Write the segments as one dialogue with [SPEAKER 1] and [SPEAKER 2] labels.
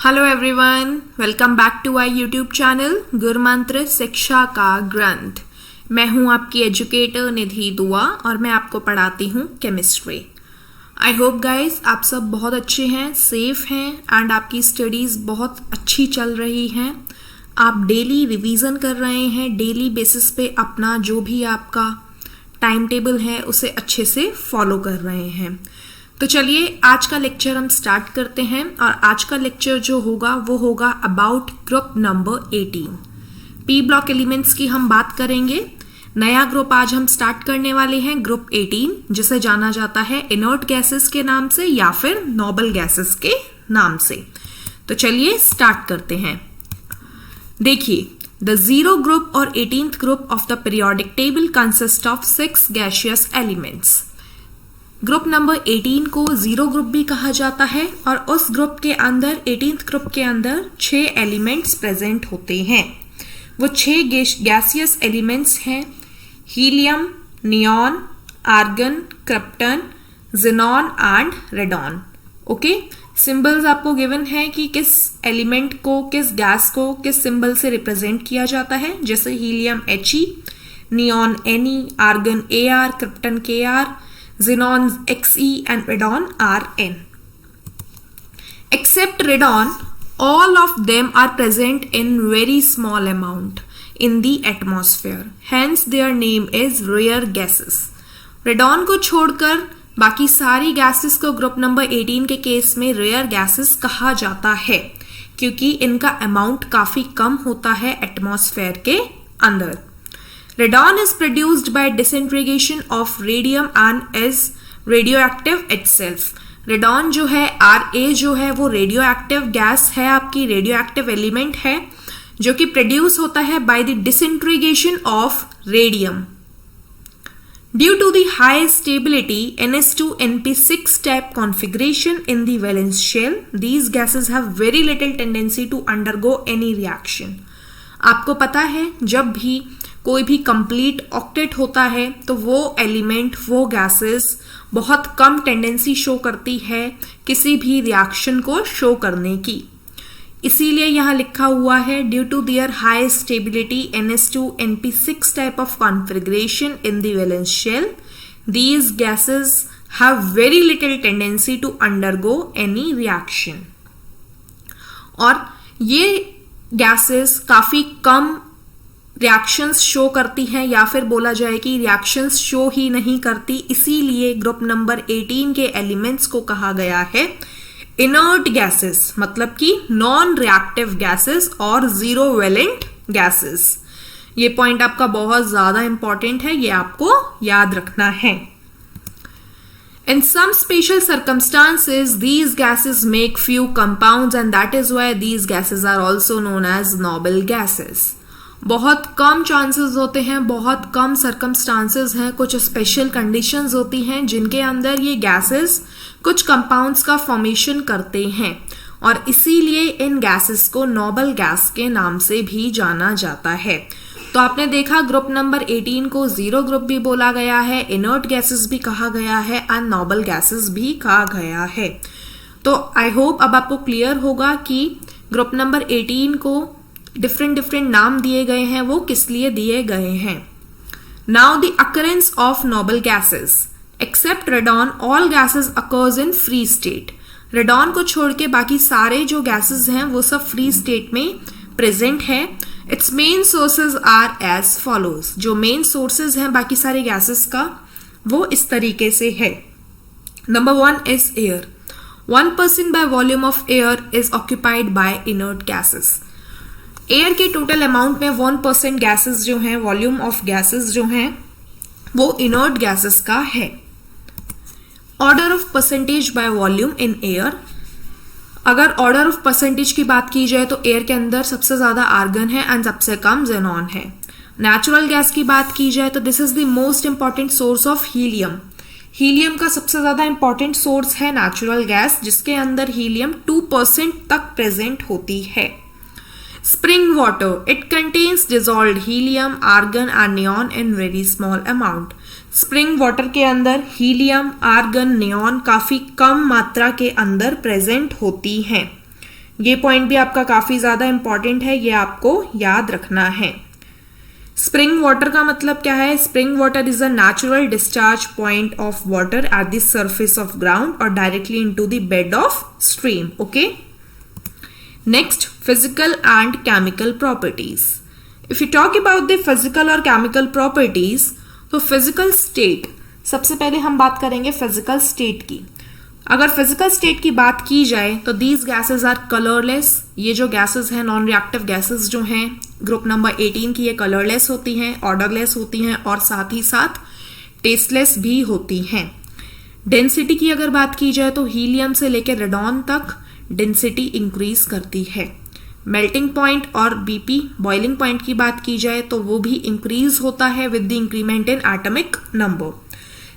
[SPEAKER 1] Hello everyone, welcome back to our YouTube channel Gurumantra शिक्षा का ग्रंथ। मैं हूं आपकी एजुकेटर निधि दुआ और मैं आपको पढ़ाती हूं केमिस्ट्री। आई होप गाइस आप सब बहुत अच्छे हैं, सेफ हैं एंड आपकी स्टडीज़ बहुत अच्छी चल रही हैं। आप डेली रिवीजन कर रहे हैं, डेली बेसिस पे अपना जो भी आपका टाइम टेबल है उसे अच्छे से फॉलो कर रहे हैं। तो चलिए आज का लेक्चर हम स्टार्ट करते हैं और आज का लेक्चर जो होगा वो होगा about group number 18। P block elements की हम बात करेंगे। नया ग्रुप आज हम स्टार्ट करने वाले हैं, ग्रुप 18, जिसे जाना जाता है इनर्ट गैसेस के नाम से या फिर नोबल गैसेस के नाम से। तो चलिए स्टार्ट करते हैं। देखिए, द जीरो ग्रुप और 18th group of the periodic table consist of 6 gaseous elements. Group number 18 को जीरो ग्रुप भी कहा जाता है और उस ग्रुप के अंदर 18th ग्रुप के अंदर 6 एलिमेंट्स प्रेजेंट होते हैं। वो 6 गैसियस एलिमेंट्स हैं: helium, neon, argon, krypton, xenon and radon. Okay, symbols आपको गिवन है कि किस एलिमेंट को, किस गैस को किस सिंबल से रिप्रेजेंट किया जाता है। जैसे helium He, neon Ne, argon Ar, krypton Kr, xenon Xe and radon Rn. Except radon, all of them are present in very small amount in the atmosphere. Hence their name is rare gases. radon को छोड़कर बाकी सारी gases को group number 18 के case में rare gases कहा जाता है क्योंकि इनका अमाउंट काफी कम होता है एटमॉस्फेयर के अंदर। Radon is produced by disintegration of radium and is radioactive itself. Radon जो है, Ra जो है वो रेडियोएक्टिव गैस है, आपकी रेडियोएक्टिव एलिमेंट है जो कि प्रोड्यूस होता है by the disintegration of radium. Due to the high stability NH2NP6 type configuration in the valence shell, these gases have very little tendency to undergo any reaction. आपको पता है जब भी कोई भी कंप्लीट ऑक्टेट होता है तो वो एलिमेंट, वो गैसेस बहुत कम टेंडेंसी शो करती है किसी भी रिएक्शन को शो करने की। इसीलिए यहाँ लिखा हुआ है due to their high stability NH2NP6 type of configuration in the valence shell, these gases have very little tendency to undergo any reaction. और ये गैसेस काफी कम रिएक्शंस शो करती हैं या फिर बोला जाए कि रिएक्शंस शो ही नहीं करती, इसीलिए ग्रुप नंबर 18 के एलिमेंट्स को कहा गया है इनर्ट गैसेस, मतलब कि नॉन रिएक्टिव गैसेस और जीरो वैलेंट गैसेस। ये पॉइंट आपका बहुत ज्यादा इंपॉर्टेंट है, ये आपको याद रखना है। In some special circumstances, these gases make few compounds and that is why these gases are also known as noble gases. बहुत कम चांसेस होते हैं, बहुत कम सर्कमस्टांसेस हैं, कुछ स्पेशल कंडीशंस होती हैं जिनके अंदर ये गैसेस कुछ कंपाउंड्स का फॉर्मेशन करते हैं और इसीलिए इन गैसेस को नोबल गैस के नाम से भी जाना जाता है। तो आपने देखा ग्रुप नंबर 18 को जीरो ग्रुप भी बोला गया है, इनर्ट गैसेस भी कहा गया है एंड नोबल गैसेस भी कहा गया है। तो आई होप अब आपको क्लियर होगा कि ग्रुप नंबर 18 को डिफरेंट नाम दिए गए हैं, वो किस लिए दिए गए हैं। Now the occurrence of noble gases except radon, all gases occurs in free state. Radon को छोड़ के बाकी सारे जो गैसेस हैं वो सब फ्री स्टेट में प्रेजेंट है। Its main sources are as follows. जो मेन सोर्सेज हैं बाकी सारे गैसेस का वो इस तरीके से है। Number 1 is air. 1% by volume of air is occupied by inert gases. Air के टोटल अमाउंट में 1% गैसेस जो हैं, वॉल्यूम ऑफ गैसेस जो हैं वो इनर्ट गैसेस का है। Order of percentage by volume in air, अगर ऑर्डर ऑफ परसेंटेज की बात की जाए तो एयर के अंदर सबसे ज्यादा आर्गन है एंड सबसे कम ज़ेनॉन है। नेचुरल गैस की बात की जाए तो this is the most important source of helium. Helium का सबसे ज्यादा इंपॉर्टेंट सोर्स है नेचुरल गैस, जिसके अंदर हीलियम 2% तक प्रेजेंट होती है। Spring water, it contains dissolved helium, argon and neon in very small amount. Spring water के अंदर हीलियम, आर्गन, नियॉन काफी कम मात्रा के अंदर प्रेजेंट होती हैं। ये पॉइंट भी आपका काफी ज्यादा इंपॉर्टेंट है, ये आपको याद रखना है। स्प्रिंग वाटर का मतलब क्या है? Spring water is a natural discharge point of water at the surface of ground और directly into the bed of stream. Okay, next, physical and chemical properties. If you talk about the physical और chemical properties, तो physical state, सबसे पहले हम बात करेंगे physical state की। अगर फिजिकल स्टेट की बात की जाए तो दीज गैसेज आर कलरलेस। ये जो गैसेज हैं, नॉन रिएक्टिव गैसेज जो हैं ग्रुप नंबर 18 की, ये कलरलेस होती हैं, ऑर्डरलेस होती हैं और साथ ही साथ टेस्टलेस भी होती हैं। डेंसिटी की अगर बात की जाए तो हीलियम से लेकर रेडॉन तक डेंसिटी इंक्रीज करती है। मेल्टिंग पॉइंट और बीपी, बॉइलिंग पॉइंट की बात की जाए तो वो भी इंक्रीज होता है with the increment in atomic number.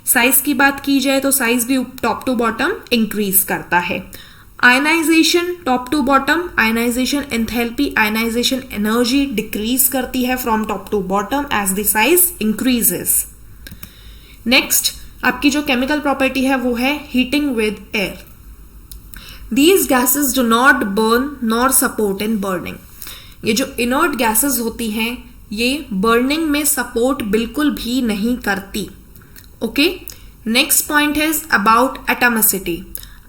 [SPEAKER 1] Size की बात की जाए तो साइज भी टॉप टू बॉटम इंक्रीज करता है। Ionisation, top to bottom, ionisation enthalpy, ionisation energy decrease करती है from top to bottom as the size increases. Next, आपकी जो केमिकल प्रॉपर्टी है वो है heating with air. These gases do not burn nor support in burning. ये जो inert gases होती हैं ये बर्निंग में सपोर्ट बिल्कुल भी नहीं करती। Okay, next point is about atomicity.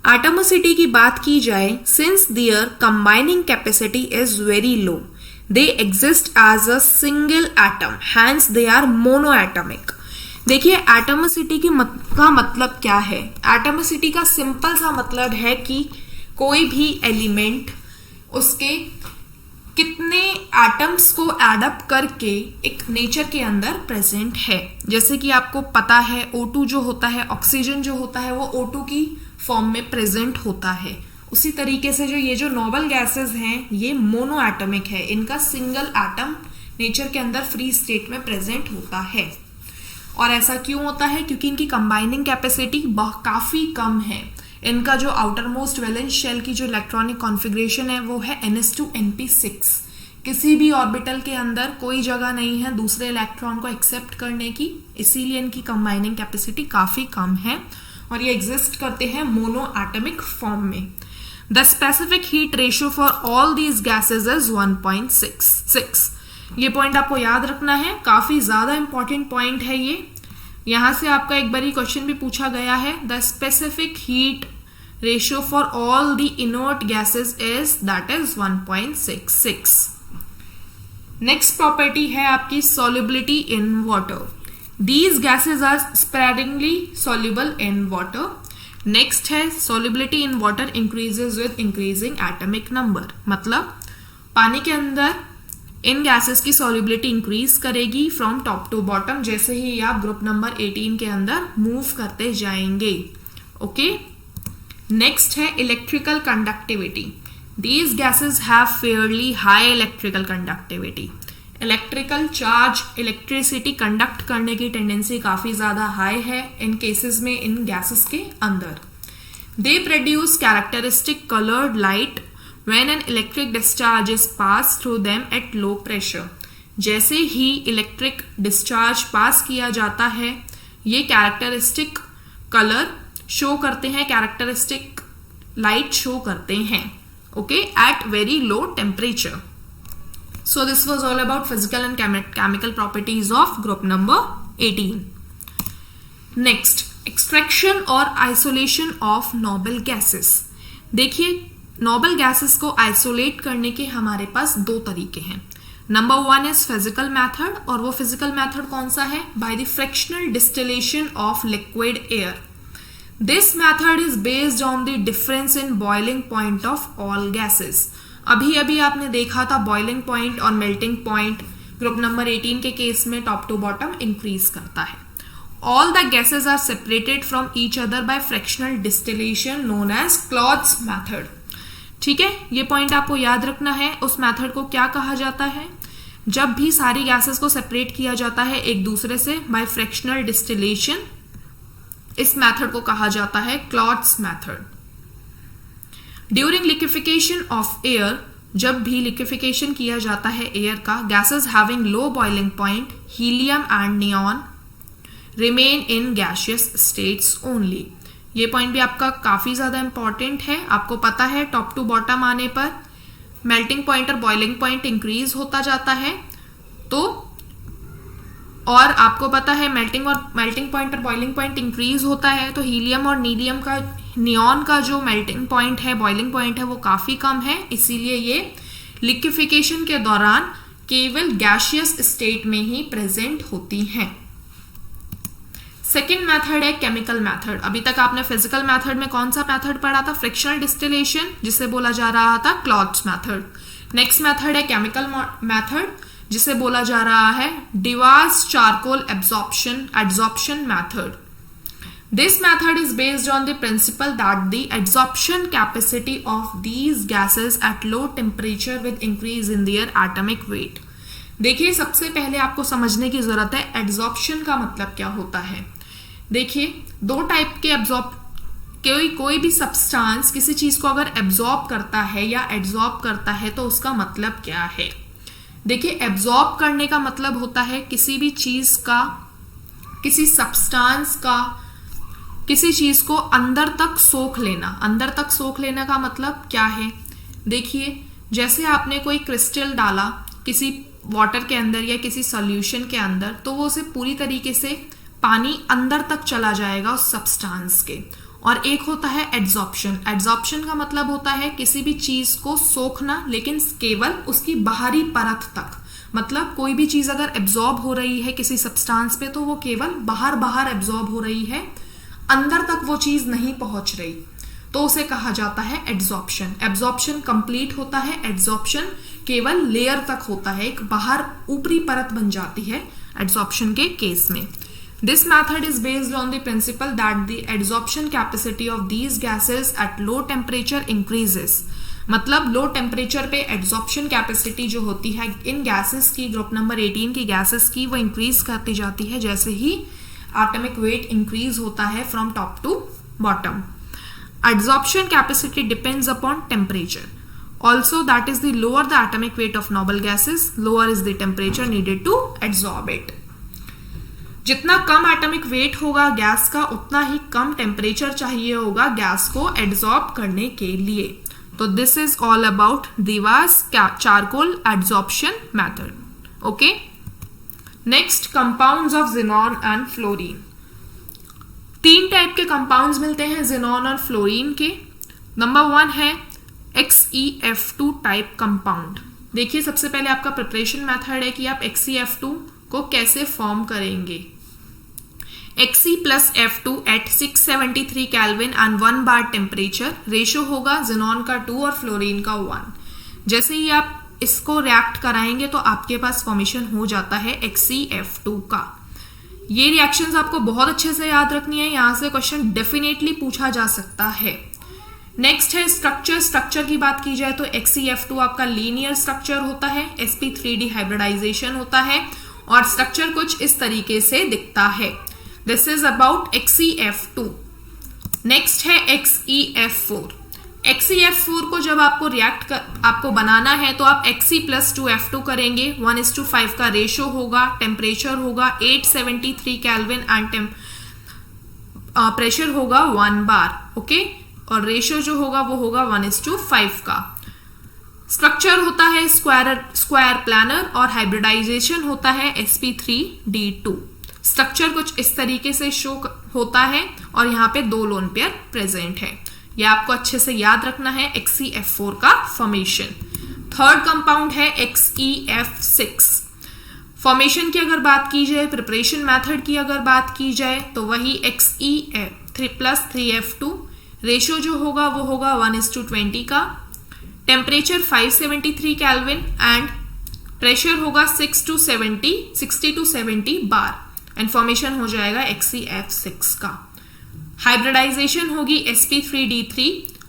[SPEAKER 1] Atomicity की बात की जाए, since their combining capacity is very low, they exist as a single atom, hence they are monoatomic. देखिए, एटॉमिसिटी का मतलब क्या है? एटॉमिसिटी का सिंपल सा मतलब है कि कोई भी एलिमेंट उसके कितने एटम्स को एडअप करके एक नेचर के अंदर प्रेजेंट है। जैसे कि आपको पता है O2 जो होता है, ऑक्सीजन जो होता है, वो O2 की फॉर्म में प्रेजेंट होता है। उसी तरीके से जो ये जो नोबल गैसेस हैं ये मोनो एटॉमिक है, इनका सिंगल एटम नेचर के अंदर फ्री स्टेट में प्रेजेंट होता है। और ऐसा क्यों होता है? क्योंकि इनकी कंबाइनिंग कैपेसिटी काफी कम है। इनका जो आउटर मोस्ट वैलेंस शेल की जो इलेक्ट्रॉनिक कॉन्फ़िगरेशन है वो है ns2np6। किसी भी ऑर्बिटल के अंदर कोई जगह नहीं है दूसरे इलेक्ट्रॉन को एक्सेप्ट करने की, इसीलिए इनकी कंबाइनिंग कैपेसिटी काफी कम है और ये एग्जिस्ट करते हैं मोनो एटॉमिक फॉर्म में। The specific heat ratio for all these gases is 1.66। ये पॉइंट आपको याद रखना है, काफी ज्यादा इंपॉर्टेंट पॉइंट है ये। यहां से आपका एक बारी क्वेश्चन भी पूछा गया है, the specific heat ratio for all the inert gases is that is 1.66। Next property है आपकी solubility in water. These gases are sparingly soluble in water. Next है solubility in water increases with increasing atomic number. मतलब पानी के अंदर इन gases की solubility increase करेगी फ्रॉम टॉप टू बॉटम, जैसे ही आप ग्रुप नंबर 18 के अंदर मूव करते जाएंगे। ओके, नेक्स्ट है electrical conductivity. These gases have fairly high electrical conductivity. Electrical charge, electricity conduct करने की टेंडेंसी काफी ज्यादा हाई है इन केसेस में, इन गैसेस के अंदर। They produce characteristic coloured light when an electric discharge is passed through them at low pressure। जैसे ही electric discharge पास किया जाता है ये कैरेक्टरिस्टिक कलर शो करते हैं, कैरेक्टरिस्टिक लाइट शो करते हैं। Okay, at very low temperature. So this was all about physical and chemical properties of group number 18। Next, extraction और आइसोलेशन ऑफ नोबल गैसेस। देखिए, नोबल गैसेस को isolate करने के हमारे पास दो तरीके हैं। नंबर 1 इज फिजिकल मेथड, और वो फिजिकल मेथड कौन सा है? By the fractional distillation of liquid air. This method is based on the difference in boiling point of all gases. अभी अभी आपने देखा था बॉइलिंग पॉइंट और मेल्टिंग पॉइंट ग्रुप नंबर 18 के केस में टॉप टू बॉटम इंक्रीज करता है। All the gases are separated from each other by fractional distillation known as Claude's method। ठीक है, ये पॉइंट आपको याद रखना है। उस मेथड को क्या कहा जाता है? जब भी सारी गैसेस को सेपरेट किया जाता है एक दूसरे से बाय फ्रैक्शनल डिस्टिलेशन, इस मेथड को कहा जाता है Claude's method. During liquefaction of air, जब भी लिक्विफिकेशन किया जाता है एयर का, gases having low boiling point, helium and neon remain in gaseous states only. ये पॉइंट भी आपका काफी ज्यादा इंपॉर्टेंट है। आपको पता है टॉप टू बॉटम आने पर मेल्टिंग पॉइंट और बॉइलिंग पॉइंट इंक्रीज होता जाता है, तो और आपको पता है मेल्टिंग पॉइंट और बॉइलिंग पॉइंट इंक्रीज होता है तो हीलियम और नियॉन का जो मेल्टिंग पॉइंट है, बॉइलिंग पॉइंट है, वो काफी कम है। इसीलिए ये लिक्विफिकेशन के दौरान केवल गैसियस स्टेट में ही प्रेजेंट होती हैं। सेकेंड मेथड है केमिकल मेथड। अभी तक आपने फिजिकल मेथड में कौन सा मेथड पढ़ा था? फ्रिक्शनल डिस्टिलेशन, जिसे बोला जा रहा था क्लॉट्स मेथड। नेक्स्ट मेथड है केमिकल मेथड, जिसे बोला जा रहा है Divas charcoal absorption method. This method is based on the principle that the adsorption capacity of these gases at low temperature will increase in their atomic weight. देखिए, सबसे पहले आपको समझने की जरूरत है एड्सॉर्प्शन का मतलब क्या होता है। देखिए, दो टाइप के कोई भी सब्सटेंस किसी चीज को अगर एब्जॉर्ब करता है या एड्सॉर्ब करता है तो उसका मतलब क्या है। देखिए, एब्जॉर्ब करने का मतलब होता है किसी भी चीज का, किसी सब्सटेंस का, किसी चीज को अंदर तक सोख लेना। अंदर तक सोख लेने का मतलब क्या है? देखिए, जैसे आपने कोई क्रिस्टल डाला किसी वाटर के अंदर या किसी सॉल्यूशन के अंदर, तो वो उसे पूरी तरीके से पानी अंदर तक चला जाएगा उस सब्सटेंस के। और एक होता है एड्सॉर्प्शन। एड्सॉर्प्शन का मतलब होता है किसी भी चीज को सोखना, लेकिन केवल उसकी बाहरी परत तक। मतलब कोई भी चीज अगर एब्जॉर्ब हो रही है किसी सब्सटेंस पे, तो वो केवल बाहर एब्जॉर्ब हो रही है, अंदर तक वो चीज नहीं पहुंच रही, तो उसे कहा जाता है एड्सॉर्प्शन। एब्जॉर्प्शन कंप्लीट होता है, एड्सॉर्प्शन केवल लेयर तक होता है, एक बाहर ऊपरी परत बन जाती है एड्सॉर्प्शन के केस में। This method is based on the principal that the adsorption capacity of these gases at low temperature increases. मतलब लो टेम्परेचर पे एड्सॉर्प्शन कैपेसिटी जो होती है इन गैसेस की, ग्रुप नंबर 18 की गैसेस की, वो इंक्रीज करती जाती है जैसे ही एटॉमिक वेट इंक्रीज होता है from top to bottom. Adsorption capacity depends upon temperature. Also, that is the lower the atomic weight of noble gases, lower is the temperature needed to adsorb it. जितना कम atomic weight होगा gas का, उतना ही कम temperature चाहिए होगा gas को adsorb करने के लिए। तो this is all about Dewas charcoal adsorption method. Okay, next compounds of xenon and fluorine. तीन टाइप के कंपाउंड्स मिलते हैं ज़ेनॉन और फ्लोरीन के। नंबर 1 है XeF2 टाइप कंपाउंड। देखिए, सबसे पहले आपका प्रिपरेशन मेथड है कि आप XeF2 को कैसे फॉर्म करेंगे। Xe plus F2 at 673 kelvin and 1 bar temperature. Ratio होगा ज़ेनॉन का 2 और फ्लोरीन का 1। जैसे ही आप इसको रिएक्ट कराएंगे तो आपके पास फॉर्मेशन हो जाता है XeF2 का। ये रिएक्शंस आपको बहुत अच्छे से याद रखनी है, यहां से क्वेश्चन डेफिनेटली पूछा जा सकता है। नेक्स्ट है स्ट्रक्चर। स्ट्रक्चर की बात की जाए तो XeF2 आपका लीनियर स्ट्रक्चर होता है, sp3d हाइब्रिडाइजेशन होता है और स्ट्रक्चर कुछ इस तरीके से दिखता है। This is about XeF2। Next है XeF4। XeF4 को जब आपको आपको बनाना है तो आप Xe प्लस 2F2 करेंगे, 1:5 का रेशो होगा, टेम्परेचर होगा 873 केल्विन एंड प्रेशर होगा 1 बार। ओके, और रेशो जो होगा वो होगा 1:5 का। स्ट्रक्चर होता है स्क्वायर प्लानर और हाइब्रिडाइजेशन होता है sp3d2। स्ट्रक्चर कुछ इस तरीके से शो होता है और यहाँ पे 2 लोन पेयर प्रेजेंट है। ये आपको अच्छे से याद रखना है XeF4 का फॉर्मेशन। थर्ड कंपाउंड है XeF6। फॉर्मेशन की अगर बात की जाए, प्रिपरेशन मेथड की अगर बात की जाए तो वही Xe3 प्लस 3F2। रेशो जो होगा वो होगा 1:20 का। टेम्परेचर 573 केल्विन एंड प्रेशर होगा 60 to 70 बार एंड फॉर्मेशन हो जाएगा XeF6 का। हाइब्रिडाइजेशन होगी sp3d3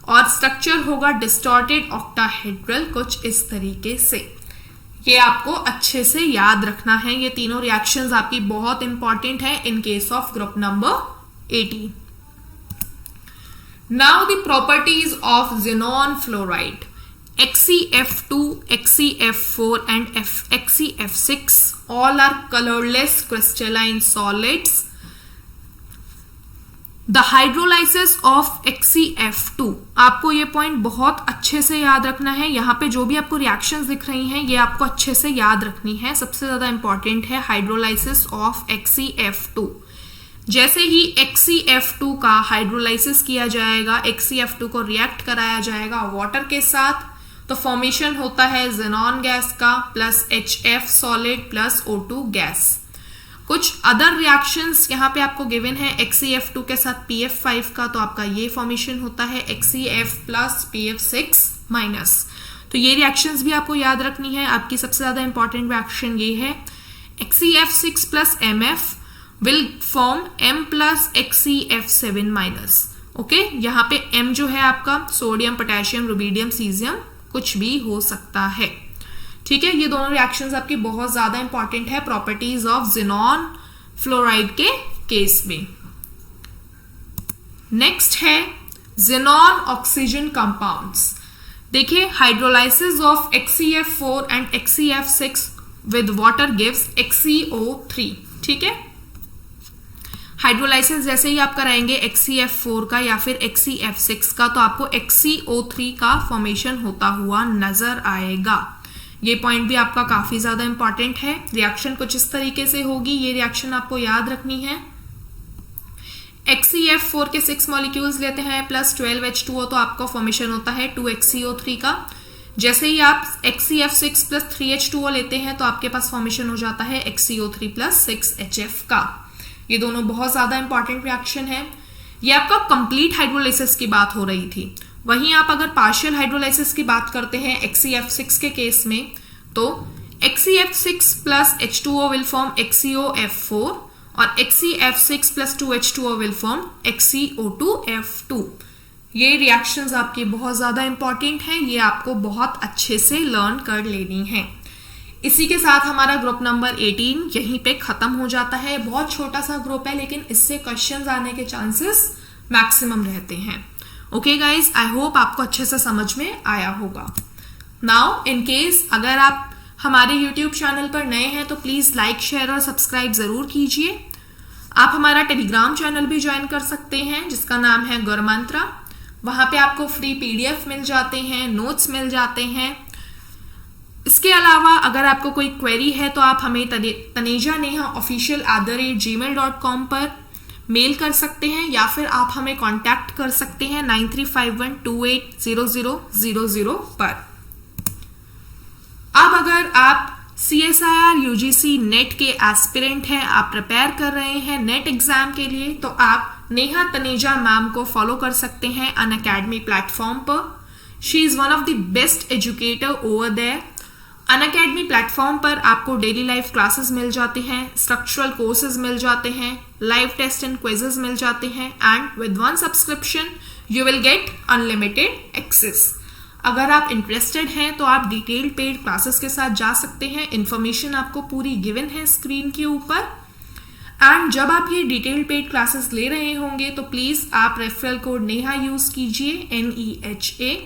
[SPEAKER 1] और स्ट्रक्चर होगा डिस्टॉर्टेड ऑक्टाहेड्रल कुछ इस तरीके से। ये आपको अच्छे से याद रखना है, ये तीनों रिएक्शंस आपकी बहुत इंपॉर्टेंट है in case of group number 18। Now the properties of xenon fluoride. XeF2, XeF4 and XeF6 all are colorless crystalline solids the hydrolysis of XeF2। आपको ये पॉइंट बहुत अच्छे से याद रखना है। यहाँ पे जो भी आपको रिएक्शंस दिख रही हैं ये आपको अच्छे से याद रखनी है। सबसे ज्यादा इंपॉर्टेंट है हाइड्रोलाइसिस ऑफ XeF2। जैसे ही XeF2 का हाइड्रोलाइसिस किया जाएगा, XeF2 को रिएक्ट कराया जाएगा वाटर के साथ, तो फॉर्मेशन होता है ज़ेनॉन गैस का plus HF solid plus O2 gas. कुछ अदर रिएक्शंस यहाँ पे आपको गिवन है XeF2 के साथ PF5 का, तो आपका ये फॉर्मेशन होता है XeF प्लस PF6 माइनस। तो ये रिएक्शंस भी आपको याद रखनी है। आपकी सबसे ज्यादा इंपॉर्टेंट रिएक्शन ये है XeF6 plus MF will form M plus XeF7 minus. Okay, यहाँ पे M जो है आपका सोडियम, पोटेशियम, रुबिडियम, सीजियम कुछ भी हो सकता है। ठीक है, ये दोनों रिएक्शंस आपकी बहुत ज्यादा इंपॉर्टेंट है प्रॉपर्टीज ऑफ ज़ेनॉन फ्लोराइड के केस में। नेक्स्ट है ज़ेनॉन ऑक्सीजन कंपाउंड्स। देखिए, hydrolysis of XeF4 and XeF6 with water gives XeO3। ठीक है, हाइड्रोलाइसिस जैसे ही आप कराएंगे XeF4 का या फिर XeF6 का, तो आपको XeO3 का फॉर्मेशन होता हुआ नजर आएगा। ये पॉइंट भी आपका काफी ज्यादा इंपॉर्टेंट है। रिएक्शन कुछ इस तरीके से होगी, ये रिएक्शन आपको याद रखनी है। XeF4 के 6 मॉलिक्यूल्स लेते हैं प्लस 12H2O, तो आपका फॉर्मेशन होता है 2XeO3 का। जैसे ही आप XeF6 प्लस 3H2O लेते हैं तो आपके पास फॉर्मेशन हो जाता है XeO3 प्लस 6HF का। ये दोनों बहुत ज्यादा इंपॉर्टेंट रिएक्शन है। ये आपका कंप्लीट हाइड्रोलाइसिस की बात हो रही थी। वहीं आप अगर पार्शियल हाइड्रोलाइसिस की बात करते हैं XeF6 के केस में, तो XeF6 plus H2O will form XeOF4 और XeF6 plus 2H2O will form XeO2F2। ये रिएक्शंस आपकी बहुत ज्यादा इंपॉर्टेंट हैं, ये आपको बहुत अच्छे से लर्न कर लेनी है। इसी के साथ हमारा ग्रुप नंबर 18 यहीं पे खत्म हो जाता है। बहुत छोटा सा ग्रुप है, लेकिन इससे क्वेश्चंस आने के चांसेस मैक्सिमम रहते हैं। ओके गाइज, आई होप आपको अच्छे से समझ में आया होगा। नाउ इन केस अगर आप हमारे यूट्यूब चैनल पर नए हैं तो प्लीज लाइक, शेयर और सब्सक्राइब जरूर कीजिए। आप हमारा टेलीग्राम चैनल भी ज्वाइन कर सकते हैं जिसका नाम है गुरमंत्रा। वहां पे आपको फ्री PDF मिल जाते हैं, नोट्स मिल जाते हैं। इसके अलावा अगर आपको कोई क्वेरी है तो आप हमें tanejanehaofficial@gmail.com पर मेल कर सकते हैं या फिर आप हमें कांटेक्ट कर सकते हैं 9351280000 पर। अब अगर आप CSIR UGC नेट के एस्पिरेंट हैं, आप प्रिपेयर कर रहे हैं नेट एग्जाम के लिए, तो आप नेहा तनेजा मैम को फॉलो कर सकते हैं अनअकैडमी प्लेटफॉर्म पर। She is one of the best educator over there. Unacademy platform पर आपको डेली लाइफ क्लासेस मिल जाते हैं, स्ट्रक्चरल कोर्सेज मिल जाते हैं, लाइव टेस्ट एंड क्विजेस मिल जाते हैं, and with one subscription you will get unlimited access. अगर आप इंटरेस्टेड हैं तो आप डिटेल्ड पेड क्लासेस के साथ जा सकते हैं। इंफॉर्मेशन आपको पूरी गिवन है स्क्रीन के ऊपर। एंड जब आप ये डिटेल्ड पेड क्लासेस ले रहे होंगे तो प्लीज आप रेफरल कोड नेहा यूज कीजिए, NEHA,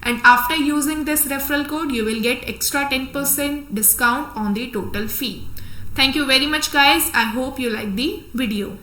[SPEAKER 1] and after using this referral code you will get extra 10% discount on the total fee. Thank you very much guys. I hope you like the video.